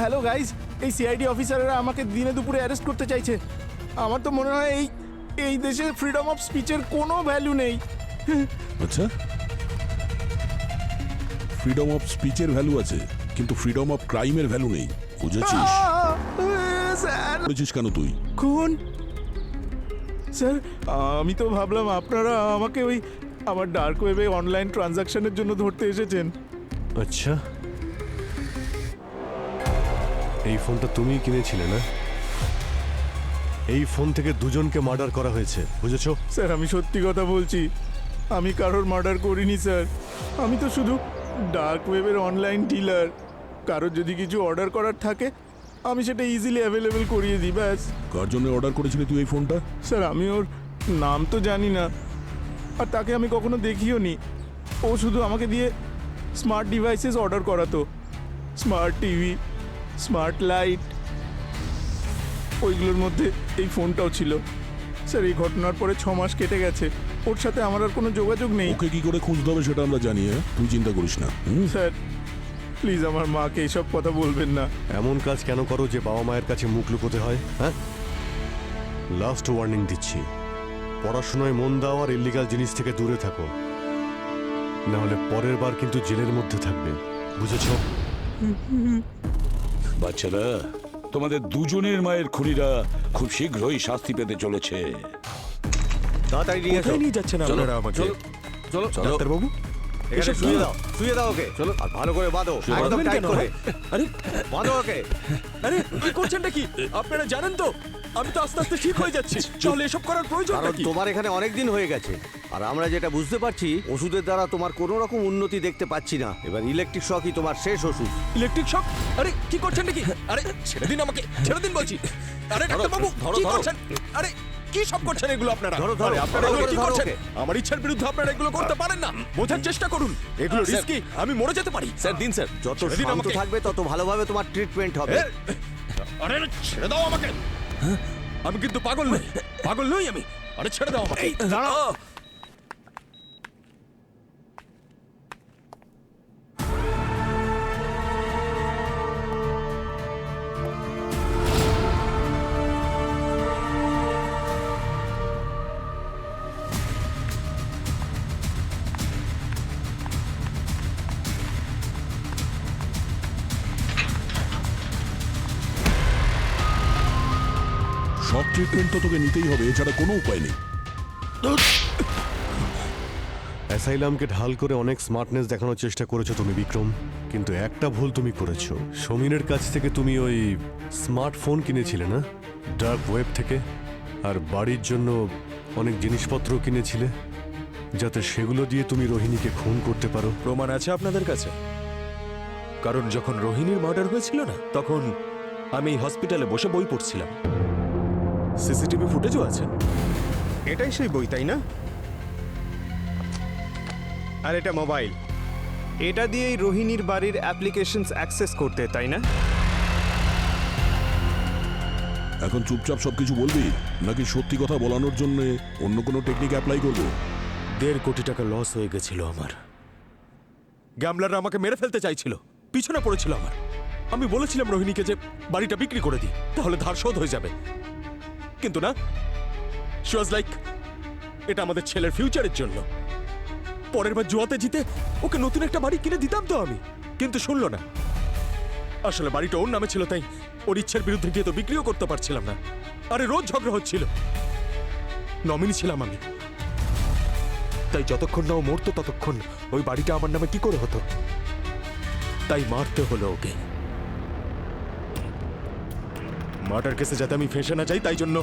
হ্যালো গাইজ, এই সিআইডি অফিসাররা আমাকে দিনে দুপুরে অ্যারেস্ট করতে চাইছে। আমার তো মনে হয় এই দেশে ফ্রিডম অফ স্পিচের কোনো ভ্যালু নেই। আচ্ছা, ফ্রিডম অফ স্পিচের ভ্যালু আছে, কিন্তু ফ্রিডম অফ ক্রাইমের ভ্যালু নেই, বুঝেছিস? স্যার, বুঝেছিস কেন তুই? খুন? স্যার, আমি তো ভাবলাম আপনারা আমাকে ওই আমার ডার্ক ওয়েবে অনলাইন ট্রানজাকশনের জন্য ধরতে এসেছেন। আচ্ছা, এই ফোনটা তুমিই কিনেছিলে না? এই ফোন থেকে দুজনকে মার্ডার করা হয়েছে, বুঝেছো? স্যার আমি সত্যি কথা বলছি, আমি কারোর মার্ডার করিনি স্যার। আমি তো শুধু ডার্ক ওয়েবের অনলাইন ডিলার। কারোর যদি কিছু অর্ডার করার থাকে আমি সেটা ইজিলি অ্যাভেলেবেল করিয়ে দিই, ব্যাস। কার জন্য অর্ডার করেছিলি তুই এই ফোনটা? স্যার আমি ওর নাম তো জানি না, আর তাকে আমি কখনো দেখিও নি। ও শুধু আমাকে দিয়ে স্মার্ট ডিভাইসেস অর্ডার করাতো, স্মার্ট টিভি, স্মার্ট লাইট, ওইগুলোর মধ্যে এই ফোনটাও ছিল। স্যার এই ঘটনার পরে 6 মাস কেটে গেছে, ওর সাথে আমার আর কোনো যোগাযোগ নেই। ওকে কি করে খুঁজতে হবে সেটা আমরা জানি, হ্যাঁ? তুই চিন্তা করিস না। স্যার প্লিজ আমার মাকে এইসব কথা বলবেন না। এমন কাজ কেন করো যে বাবা মায়ের কাছে মুখ লুকোতে হয়, হ্যাঁ? লাস্ট ওয়ার্নিং দিচ্ছি, পড়াশোনায় মন দাও আর ইল্লিগাল জিনিস থেকে দূরে থাকো, না হলে পরের বার কিন্তু জেলের মধ্যে থাকবে, বুঝেছো? বাচ্চারা, তোমাদের দুজনের মায়ের খুনিরা খুব শীঘ্রই শাস্তি পেতে চলেছে। তাড়াতাড়ি নিয়ে এসো। কোথায় নিয়ে যাচ্ছেন আপনারা আমাকে? চলো ডাক্তারবাবু, এখানে এসব শুয়ে কি? দাও, শুয়ে দাও ওকে। চলো আর ভালো করে বাঁধো, একদম বাঁধবেন টাইট কেন? করে আরে বাঁধো ওকে। আরে কি করছেনটা কি? আপনারা জানেন তো আমি তো আস্তে আস্তে ঠিক হয়ে যাচ্ছি, তাহলে এসব করার প্রয়োজন কারণ কি? তোমার এখানে অনেক দিন হয়ে গেছে, আর আমরা যেটা বুঝতে পারছি ওষুধের দ্বারা তোমার কোনো রকম উন্নতি দেখতে পাচ্ছি না। এবার ইলেকট্রিক শকই তোমার শেষ ওষুধ। Electric shock? আরে কি করছেনটা কি? আরে ছেড়ে দিন আমাকে, ছেড়ে দিন বলছি। আরে ডাক্তারবাবু কি করছেন? আরে কি সব করছেন এগুলো আপনারা? ধরো, ধরো, আরে আপনারা ধরো, এগুলো কি ধরো করছেন? ওকে। আমার ইচ্ছার বিরুদ্ধে আপনারা এগুলো করতে পারেন না, বোঝার চেষ্টা করুন। এগুলো রিস্কি, আমি মরে যেতে পারি। স্যার দিন স্যার, যত ছেড়ে দিন শান্ত আমাকে। থাকবে তত ভালোভাবে তোমার ট্রিটমেন্ট হবে। আরে ছেড়ে দাও আমাকে। আমি কিন্তু পাগল নই, পাগল নই আমি। আরে ছেড়ে দাও আমাকে। দাঁড়াও। সব ট্রিটমেন্ট তো তোকে নিতেই হবে, এছাড়া কোনো উপায় নেই। অ্যাসাইলামকে ঢাল করে অনেক স্মার্টনেস দেখানোর চেষ্টা করেছো তুমি বিক্রম, কিন্তু একটা ভুল তুমি করেছো। সমীরের কাছ থেকে তুমি ওই স্মার্টফোন কিনেছিলে না, ডার্ক ওয়েব থেকে, আর বাড়ির জন্য অনেক জিনিসপত্র কিনেছিলে, যাতে সেগুলো দিয়ে তুমি রোহিণীকে খুন করতে পারো। প্রমাণ আছে আপনাদের কাছে? কারণ যখন রোহিণীর মার্ডার হয়েছিল না, তখন আমি হসপিটালে বসে বই পড়ছিলাম। সিসিটিভি ফুটেজও আছে। এটাই সেই বই, তাই না? আর এটা মোবাইল, এটা দিয়েই রোহিণীর বাড়ির অ্যাপ্লিকেশনস অ্যাক্সেস করতে, তাই না? এখন চুপচাপ সবকিছু বলবি, নাকি সত্যি কথা বলানোর জন্য অন্য কোনো টেকনিক অ্যাপ্লাই করবো? 1.5 কোটি টাকা লস হয়ে গেছিল আমার। গ্যামলাররা আমাকে মেরে ফেলতে চাইছিল, পিছনে পড়েছিল আমার। আমি বলেছিলাম রোহিণীকে যে বাড়িটা বিক্রি করে দিই, তাহলে ধার শোধ হয়ে যাবে। কিন্তু না, শি ওয়াজ লাইক, এটা আমাদের ছেলের ফিউচারের জন্য। পরের বার জুয়াতে জিতে ওকে নতুন একটা বাড়ি কিনে দিতাম তো আমি, কিন্তু শুনলো না। আসলে বাড়িটা ওর নামে ছিল, তাই ওর ইচ্ছের বিরুদ্ধে গিয়ে তো বিক্রিও করতে পারছিলাম না। আরে রোজ ঝগড়া হচ্ছিল, নমিনি ছিলাম আমি, তাই যতক্ষণ না ও মরতো ততক্ষণ ওই বাড়িটা আমার নামে কি করে হতো। তাই মারতে হলো ওকে। মার্ডার কেসে যাতে আমি ফেঁসে না যাই, তাই জন্য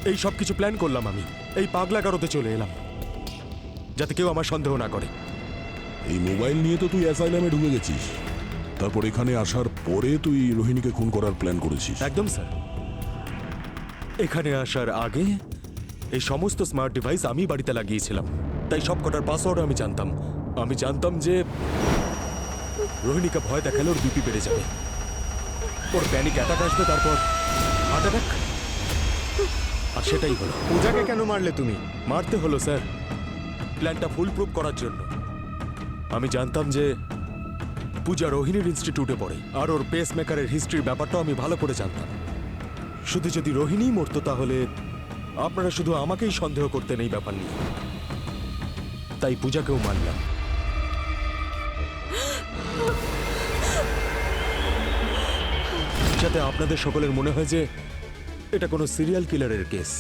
এই সব কিছু প্ল্যান করলাম। আমি এই পাগলা গারোতে চলে এলাম, যাতে কেউ আমার সন্দেহ না করে। এই মোবাইল নিয়ে তো তুই অ্যাসাইলামে ঢুকে গেছিস, তারপর এখানে আসার পরে তুই রোহিণীকে খুন করার প্ল্যান করেছিস। একদম স্যার, এখানে আসার আগে এই সমস্ত স্মার্ট ডিভাইস আমি বাড়িতে লাগিয়েছিলাম, তাই সব কটার পাসওয়ার্ড আমি জানতাম। আমি জানতাম যে রোহিণীকে ভয় দেখালে ওর বিপি বেড়ে যাবে, ওর প্যানিক অ্যাটাক আসবে, তারপর হার্ট অ্যাটাক। আর সেটাই হলো। পূজাকে কেন মারলে তুমি? মারতে হলো স্যার প্ল্যানটা ফুল প্রুফ করার জন্য। আমি জানতাম যে পূজা রোহিণীর ইনস্টিটিউটে পড়ে, আর ওর পেস মেকারের হিস্ট্রির ব্যাপারটাও আমি ভালো করে জানতাম। শুধু যদি রোহিণী মরতো তাহলে আপনারা শুধু আমাকেই সন্দেহ করতেন এই ব্যাপার নিয়ে, তাই পূজাকেও মানলাম। যাতে আপনাদের সকলের মনে হয় যে এটা কোনো সিরিয়াল কিলারের কেস।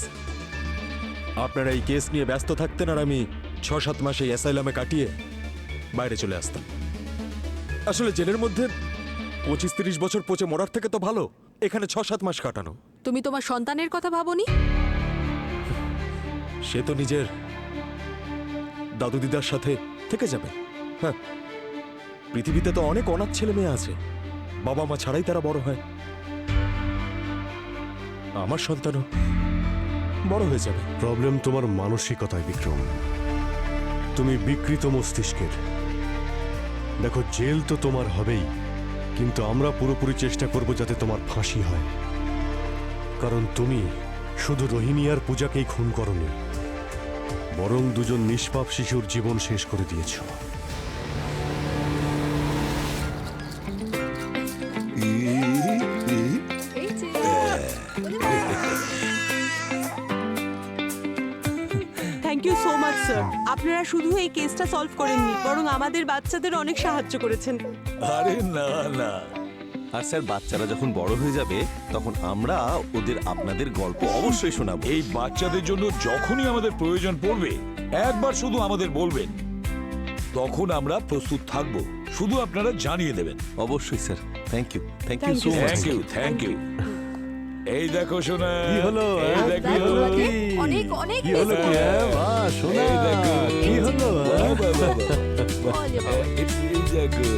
আপনারা এই কেস নিয়ে ব্যস্ত থাকতেন, আর আমি 6-7 মাস এই অ্যাসাইলামে কাটিয়ে বাইরে চলে আসতাম। আসলে জেলের মধ্যে 25-30 বছর পচে মরার থেকে তো ভালো এখানে 6-7 মাস কাটানো। তুমি তোমার সন্তানের কথা ভাবোনি? সে তো নিজের দাদু দিদার সাথে থেকে যাবে। হ্যাঁ, পৃথিবীতে তো অনেক অনাথ ছেলে মেয়ে আছে, বাবা মা ছাড়াই তারা বড় হয়। আমার সন্তানও বড় হয়ে যাবে। প্রবলেম তোমার মানসিকতায় বিক্রম, তুমি বিকৃত মস্তিষ্কের। দেখো, জেল তো তোমার হবেই, কিন্তু আমরা পুরোপুরি চেষ্টা করব যাতে তোমার ফাঁসি হয়। কারণ তুমি শুধু রোহিণী আর পূজাকেই খুন করনি, বরং দুজন নিষ্পাপ শিশুর জীবন শেষ করে দিয়েছ। Thank you so much sir. আপনারা শুধু এই কেসটা সলভ করেননি, বরং আমাদের বাচ্চাদের অনেক সাহায্য করেছেন। আরে না না, আর স্যার, বাচ্চারা যখন বড় হয়ে যাবে তখন আমরা ওদের আপনাদের গল্প অবশ্যই শোনাবো। এই বাচ্চাদের জন্য যখনই আমাদের প্রয়োজন পড়বে একবার শুধু আমাদের বলবেন, তখন আমরা প্রস্তুত থাকব। শুধু আপনারা জানিয়ে দেবেন। অবশ্যই sir. Thank you, thank you so much. Thank you, thank you. এই দেখো শোনা, কি হলো? এই দেখো, অনেক অনেক কি হলো? কি বাহ, সোনা, এই দেখো, কি হলো? বাহ, বাহ, বাহ, বাহ। এই দেখো।